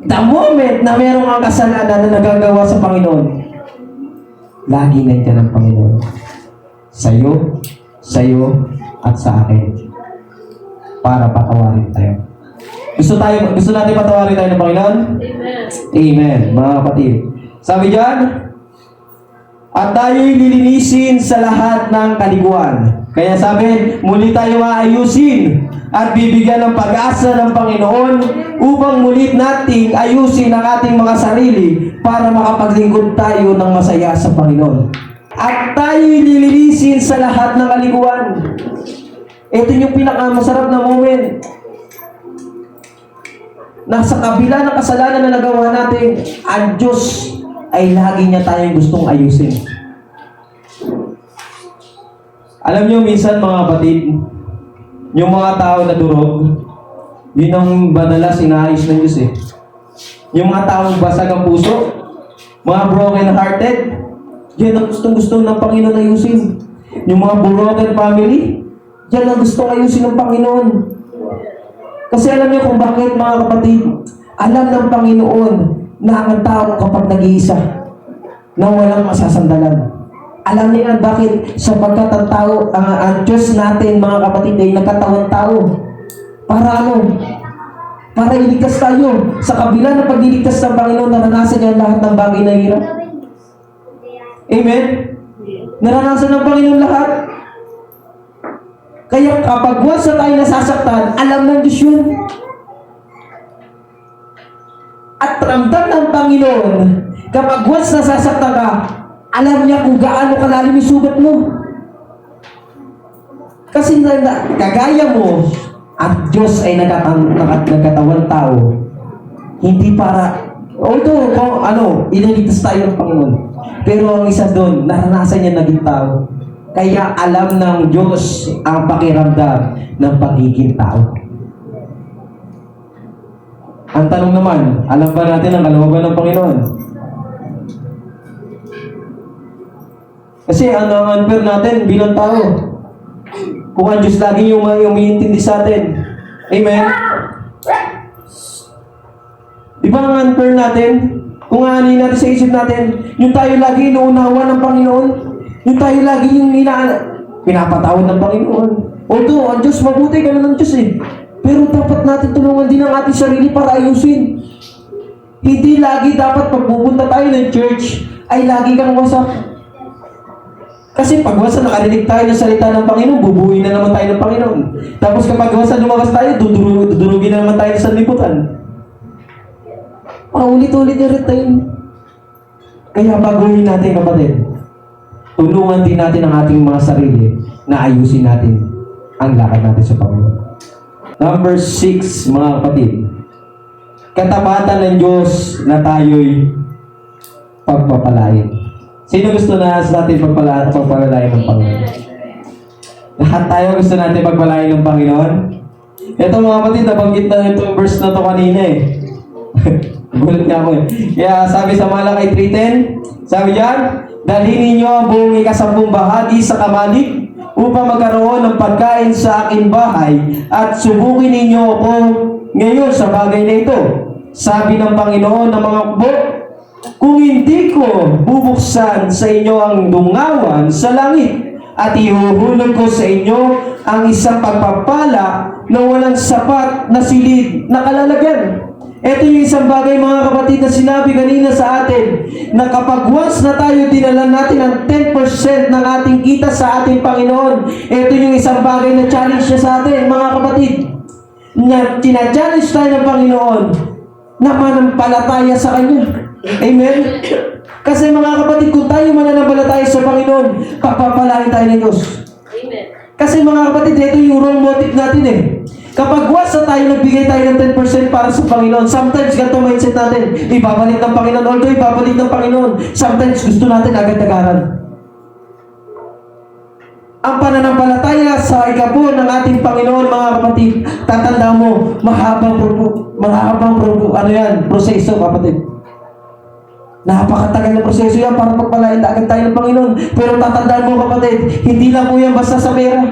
the moment na meron kang kasalanan na nagagawa sa Panginoon, lagi nandiyan ang Panginoon. Sa'yo, at sa akin. Para patawarin tayo. Gusto natin patawarin tayo ng Panginoon? Amen. Amen, mga kapatid. Sabi diyan, at tayo'y lilinisin sa lahat ng kaliguan. Kaya sabi, muli tayo maayusin at bibigyan ng pag-asa ng Panginoon upang mulit nating ayusin ang ating mga sarili para makapaglingkod tayo ng masaya sa Panginoon. At tayo'y lilinisin sa lahat ng kaliguan. Ito yung pinakamasarap na moment. Nasa kabila ng kasalanan na nagawa natin, ang Diyos ay lagi niya tayong gustong ayusin. Alam niyo, minsan mga kapatid, yung mga tao na durog, yun ang madalas inaayos ng Diyos eh. Yung mga taong basag ang puso, mga broken hearted, yan ang gustong-gusto ng Panginoon ayusin. Yung mga broken family, yan ang gustong ayusin ng Panginoon. Kasi alam niyo kung bakit, mga kapatid, alam ng Panginoon na ang tao kapag nag-iisa, na walang masasandalan. Alam niya bakit? Sapagkat ang tao, ang Diyos natin, mga kapatid, ay nagkatawang tao. Para ano? Para iligtas tayo. Sa kabila ng pagliligtas ng Panginoon, naranasan niya lahat ng bagay na hirap. Amen? Naranasan ng Panginoon lahat. Kaya kapag once na tayo nasasaktan, alam ng Diyos yun. At ramdam ng Panginoon, kapag once nasasaktan ka, alam niya kung gaano kalalim yung sugat mo. Kasi kagaya mo, ang Diyos ay nagkatawang tao. Hindi para, although kung ililigtas tayo ng Panginoon. Pero ang isa doon, naranasan niya naging tao. Kaya alam ng Diyos ang pakiramdam ng pagiging tao. Ang tanong naman, alam ba natin ang kalooban ng Panginoon? Kasi ang unfair natin bilang tao. Kung ang Diyos lagi yung umiintindi sa atin. Amen? Di ba ang unfair natin? Kung aanin natin sa isip natin, yung tayo lagi inuunawa ng Panginoon, yung tayo lagi yung pinapatawad ng Panginoon. Although, ang Diyos mabuti, ganun ang Diyos eh. Pero dapat natin tulungan din ang ating sarili para ayusin. Hindi lagi dapat pagpupunta tayo ng church, ay lagi kang wasak. Kasi pag wasa nakarinig tayo ng salita ng Panginoon, bubuhin na naman tayo ng Panginoon. Tapos kapag wasa lumabas tayo, dudurugin na naman tayo sa liputan. Paulit-ulit na rin tayo. Kaya baguhin natin, kapatid. Tulungan din natin ang ating mga sarili na ayusin natin ang lakad natin sa Panginoon. Number 6, mga kapatid. Katapatan ng Diyos na tayo'y pagpapalain. Sino gusto na sa atin pagpapalain ng Panginoon? Lahat tayo gusto natin pagpalain ng Panginoon. Ito mga kapatid, nabanggit na itong verse na to kanina eh. Gulat nga ako eh. Kaya sabi sa Malakay 3:10, sabi diyan, dalhin ninyo ang buong ika-10 bahagi sa kamalig upang magkaroon ng pagkain sa aking bahay at subukin ninyo ako ngayon sa bagay na ito. Sabi ng Panginoon ng mga hukbo, kung hindi ko bubuksan sa inyo ang dungawan sa langit at ihuhulog ko sa inyo ang isang pagpapala na walang sapat na silid na kalalagyan. Ito yung isang bagay mga kapatid na sinabi kanina sa atin na kapag once na tayo dinala natin ang 10% ng ating kita sa ating Panginoon, ito yung isang bagay na challenge niya sa atin mga kapatid. na tina-challenge tayo ng Panginoon na manampalataya sa Kanya. Amen? Kasi mga kapatid, kung tayo mananampalataya sa Panginoon, papapalain tayo ng Diyos. Amen. Kasi mga kapatid, ito yung wrong motive natin eh. Kapag wasa tayo, nagbigay tayo ng 10% para sa Panginoon. Sometimes, ganito mindset natin, ibabalik ng Panginoon. Although, ibabalik ng Panginoon. Sometimes, gusto natin agad-agaran. Ang pananampalataya sa ikapo ng ating Panginoon, mga kapatid, tatanda mo, mahabang proseso, kapatid. Napakatagal na proseso yan para pagpalain agad tayo ng Panginoon. Pero tatandaan mo, kapatid, hindi lang po yan basta sa pera.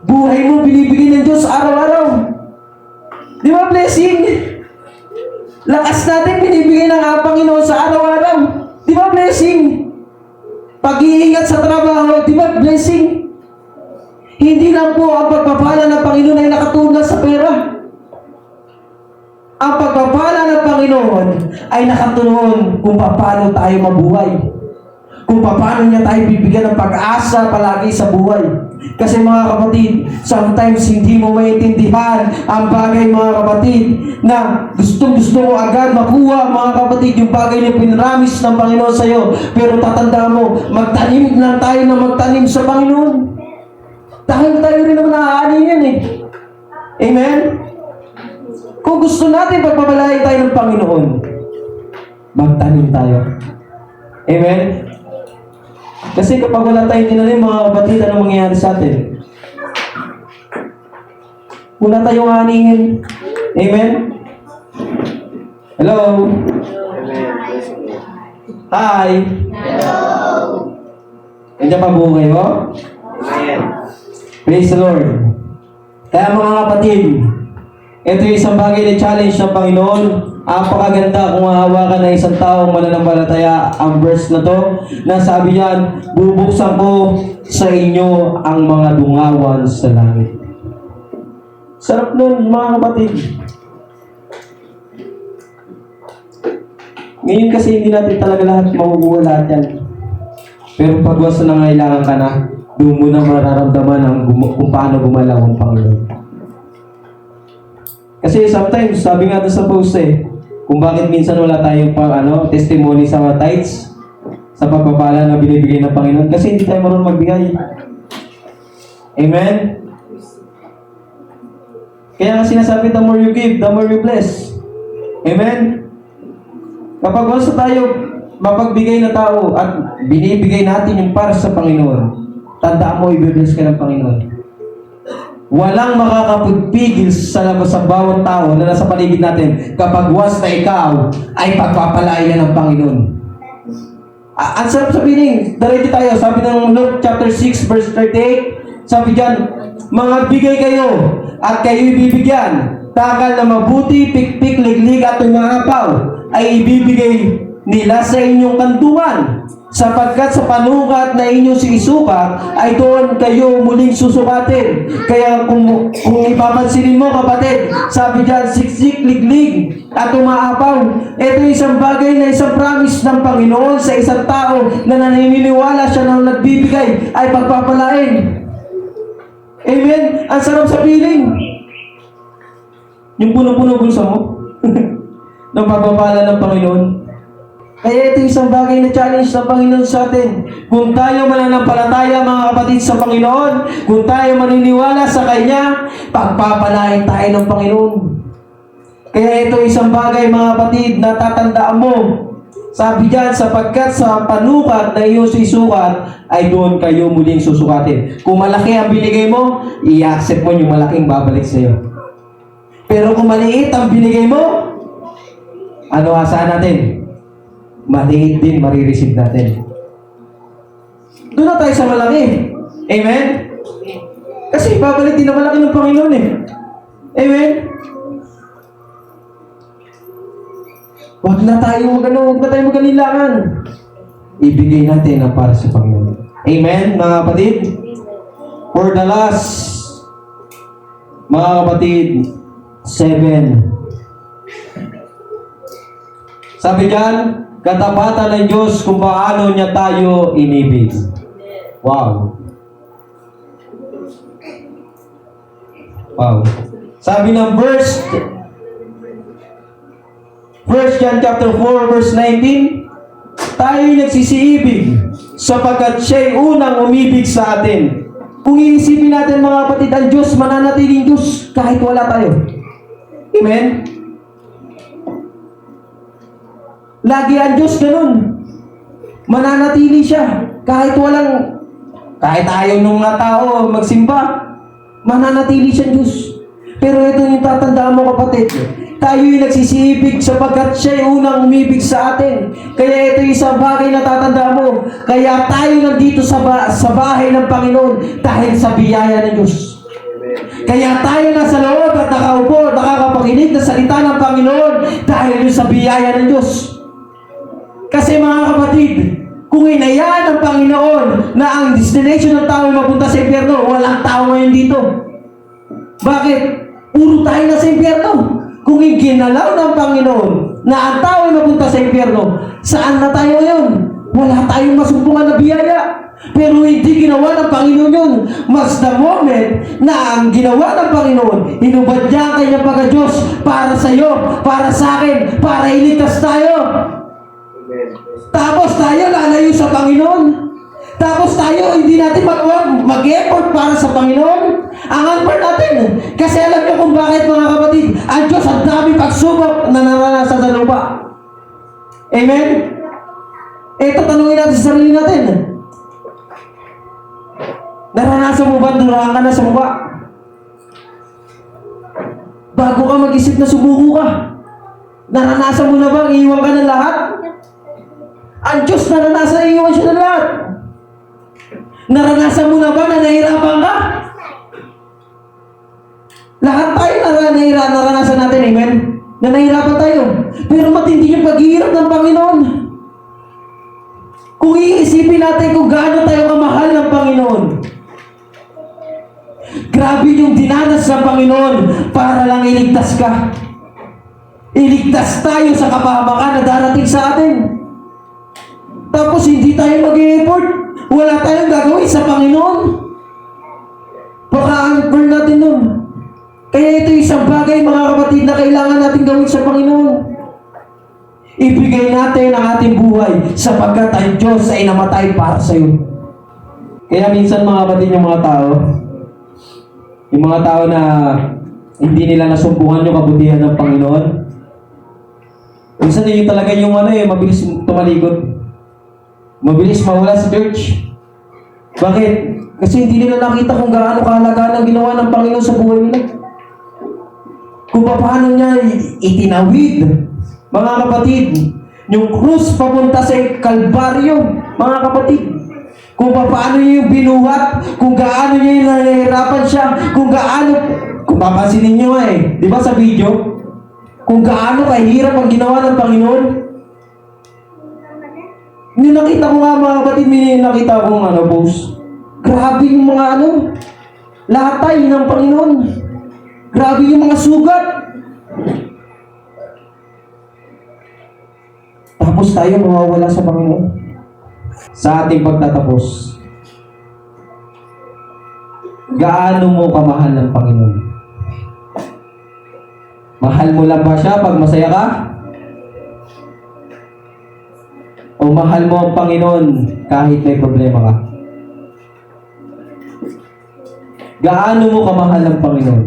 Buhay mo, binibigay ng Diyos araw-araw. Di ba, blessing? Lakas natin, binibigay ng Panginoon sa araw-araw. Di ba, blessing? Pag-iingat sa trabaho, di ba, blessing? Hindi lang po ang pagpapala ng Panginoon ay nakatuon sa pera. Ang pagpapala ng Panginoon ay nakatuon kung paano tayo mabuhay. Kung paano niya tayo bibigyan ng pag-asa palagi sa buhay. Kasi mga kapatid, sometimes hindi mo maintindihan ang bagay, mga kapatid, na gustong-gusto mo agad makuha, mga kapatid, yung bagay na pinramis ng Panginoon sa iyo. Pero tatandaan mo, magtanim lang tayo na magtanim sa Panginoon. Dahil tayo rin naman naaanin yan eh. Amen? Kung gusto natin pagpapalain tayo ng Panginoon, magtanim tayo. Amen? Kasi kapag wala tayong tinanim, mga kapatid, ano mangyayari sa atin? Wala tayong aaningin. Amen? Hello? Amen. Praise the Lord. Hi! Hello! Nandiyan pa buo kayo? Amen. Praise the Lord. Kaya mga kapatid, ito yung isang bagay na challenge ng Panginoon. Apakaganda kung hahawakan ng isang taong mananampalataya ang verse na to, na sabi niyan, bubuksan ko sa inyo ang mga dungawan sa langit. Sarap nun, mga kapatid. Ngayon kasi hindi natin talaga lahat makukuha lahat yan. Pero pag wasa na ngailangan ka na, doon mo na mararamdaman kung paano gumalaw ang Panginoon. Kasi sometimes, sabi nga doon sa post kung bakit minsan wala tayong testimony sa mga tithes, sa pagpapala na binibigay ng Panginoon, kasi hindi tayo marunong magbigay. Amen? Kaya nga sinasabi, the more you give, the more you bless. Amen? Kapag once tayo mapagbigay na tao at binibigay natin yung para sa Panginoon, tandaan mo, i-bless ka ng Panginoon. Walang makakapagpigil sa labas sa bawat tao na nasa paligid natin kapag once na ikaw ay pagpapalain ng Panginoon. Ang sarap sabihin, diretso tayo. Sabi ng Luke chapter 6 verse 38, sabi diyan, mga bigay kayo at kayo ibibigyan. Takal na mabuti, pikpik, liglig at umahapaw ay ibibigay nila sa inyong kantungan. Sapagkat sa panukat na inyong sinisukat, ay doon kayo muling susukatin. Kaya kung ipapansinin mo, kapatid, sabi diyan, siksik, liglig, at umaapaw. Ito isang bagay na isang promise ng Panginoon sa isang tao na naniniwala siya na nagbibigay ay pagpapalain. Amen? Ang sarap sa piling. Yung puno-puno bulsa mo ng pagpapala ng Panginoon. Kaya ito isang bagay na challenge ng Panginoon sa atin. Kung tayo mananampalataya, mga kapatid, sa Panginoon, kung tayo maniniwala sa Kanya, pagpapalain tayo ng Panginoon. Kaya ito isang bagay, mga kapatid, na tatandaan mo. Sabi diyan, sapagkat sa panukat na iyong sisukat, ay doon kayo muling susukatin. Kung malaki ang binigay mo, i-accept mo yung malaking babalik sa iyo. Pero kung maliit ang binigay mo, ano asahan natin? Maliit din marireceive natin. Doon na tayo sa malaki. Amen? Kasi babalik din na malaki ng Panginoon Amen? Huwag na tayo magalilangan. Ibigay natin ang para sa Panginoon. Amen, mga kapatid? For the last, mga kapatid, 7. Sabi diyan, katapatan ng Diyos kung paano niya tayo inibig. Wow. Wow. Sabi ng verse 1 John chapter 4 verse 19, tayo'y nagsisiibig sapagkat siya'y unang umibig sa atin. Kung iisipin natin mga kapatid, ang Diyos, mananatiling Diyos kahit wala tayo. Amen? Lagi ang Diyos ganun. Mananatili siya kahit ayaw nung mga tao magsimba, mananatili siyang Diyos. Pero ito yung tatandaan mo kapatid, tayo'y nagsisiibig sapagkat siya'y unang umibig sa atin. Kaya ito yung isang bagay na tatandaan mo. Kaya tayo nandito sa bahay ng Panginoon dahil sa biyaya ng Diyos. Kaya tayo nasa loob at nakaupo, nakakapakinig ng salita ng Panginoon dahil sa biyaya ng Diyos. Kasi mga kapatid, kung inayaan ng Panginoon na ang destination ng tao ay mapunta sa impyerno, walang tao ngayon dito. Bakit? Puro tayo na sa impyerno. Kung iginalaw ng Panginoon na ang tao ay mapunta sa impyerno, saan na tayo ngayon? Wala tayong masumpungan na biyaya. Pero hindi ginawa ng Panginoon yun. Mas the moment na ang ginawa ng Panginoon, inubad niya ang kanyang pagka-Diyos para sa iyo, para sa akin, para iligtas tayo. Tapos tayo lalayo sa Panginoon. Tapos tayo hindi natin mag-effort para sa Panginoon. Ang effort natin. Kasi alam niyo kung bakit mga kapatid, ang Diyos ang dami pagsubok na naranasan sa lupa. Amen? Ito tanungin natin sa sarili natin. Naranasan mo ba durahan ka na sa mukha? Bago ka mag-isip na sumuko ka, naranasan mo na ba iiwan ka ng lahat? Ang Diyos naranasan iiwan siya ng lahat. Naranasan mo na ba na nahirapan ka? Lahat tayo naranasan natin, amen? Na nahirapan tayo. Pero matindi yung paghihirap ng Panginoon. Kung iisipin natin kung gaano tayo kamahal ng Panginoon. Grabe yung dinanas ng Panginoon para lang iligtas ka. Iligtas tayo sa kapahamakan na darating sa atin. Tapos hindi tayo mag-e-effort. Wala tayong gagawin sa Panginoon. Paka-unburn natin nun. Kaya ito isang bagay mga kapatid na kailangan natin gawin sa Panginoon. Ibigay natin ang ating buhay sapagkat ang Diyos ay namatay para sa iyo. Kaya minsan mga kapatid, yung mga tao na hindi nila nasumpungan yung kabutihan ng Panginoon, minsan yun talaga yung mabilis tumalikod. Mabilis mawala sa church. Bakit? Kasi hindi nila nakita kung gaano kahalagaan ang ginawa ng Panginoon sa buhay nila. Kung paano niya itinawid. Mga kapatid, yung krus papunta sa Kalbaryo, mga kapatid. Kung paano niya yung binuhat, kung gaano niya yung nahihirapan siya, kung papansinin niyo di ba sa video? Kung gaano kahirap ang ginawa ng Panginoon. Nakita ko nga mga kapatid, nakita ko post. Grabe yung mga lahat tayo ng Panginoon. Grabe yung mga sugat. Tapos tayo mawawala sa Panginoon. Sa ating pagtatapos, gaano mo kamahal ng Panginoon? Mahal mo lang ba siya pag masaya ka? O mahal mo ang Panginoon kahit may problema ka? Gaano mo kamahal ang Panginoon?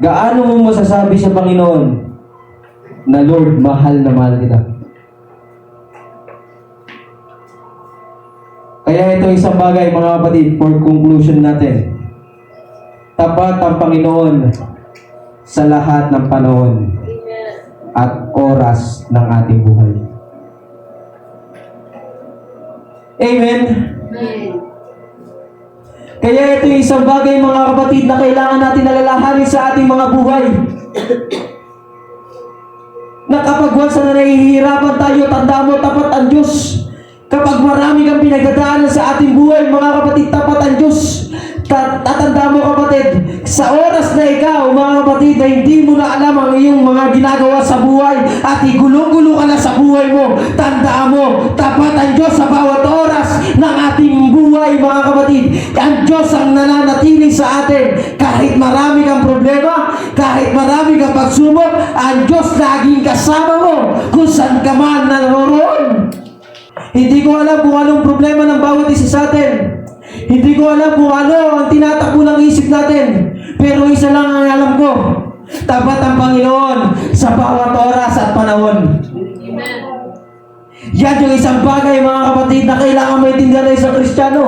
Gaano mo masasabi sa Panginoon na Lord, mahal na mahal kita? Kaya ito isang bagay mga kapatid, for conclusion natin. Tapat ang Panginoon sa lahat ng panahon at oras ng ating buhay. Amen? Kaya ito yung isang bagay mga kapatid na kailangan natin alalahanin sa ating mga buhay. Na kapag once na nahihirapan tayo, tanda mo, tapat ang Diyos. Kapag marami kang pinagdadaanan sa ating buhay, mga kapatid, tapat ang Diyos. Tatanda mo kapatid, sa oras na ikaw, mga kapatid, na hindi mo na alam ang iyong mga ginagawa sa buhay at igulo-gulo ka na sa buhay mo, tandaan mo, tapat ang Diyos sa bawat oras ng ating buhay, mga kapatid. Ang Diyos ang nananatili sa atin. Kahit marami kang problema, kahit marami kang pagsubok, ang Diyos laging kasama mo kung saan ka man naroroon. Hindi ko alam kung anong problema ng bawat isa sa atin. Hindi ko alam kung ano ang tinatakbo ng isip natin. Pero isa lang ang alam ko. Tapat ang Panginoon sa bawat oras at panahon. Amen. Yan yung isang bagay, mga kapatid, na kailangan maintindihan ng isang Kristiyano.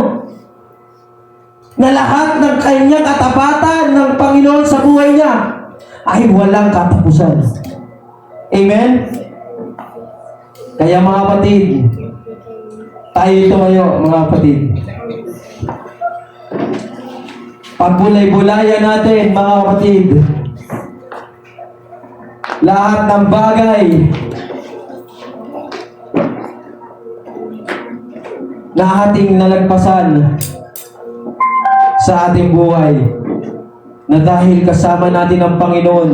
Na lahat ng kanyang katapatan ng Panginoon sa buhay niya ay walang katapusan. Amen? Kaya mga kapatid, tayo tumayo, mga kapatid. Pagbulay-bulayan natin, mga kapatid, lahat ng bagay na ating nalagpasan sa ating buhay, na dahil kasama natin ang Panginoon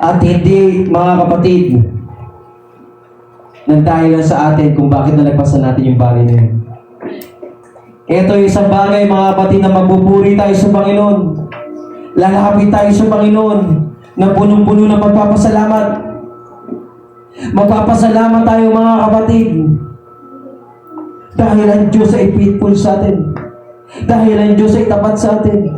at hindi, mga kapatid, nang dahil lang sa atin kung bakit nalagpasan natin yung bagay na yun. Ito yung isang bagay, mga kapatid, na magbuburi tayo sa Panginoon. Lalapit tayo sa Panginoon na punong-puno ng pagpapasalamat. Magpapasalamat tayo, mga kapatid, dahil ang Diyos ay faithful sa atin. Dahil ang Diyos ay tapat sa atin.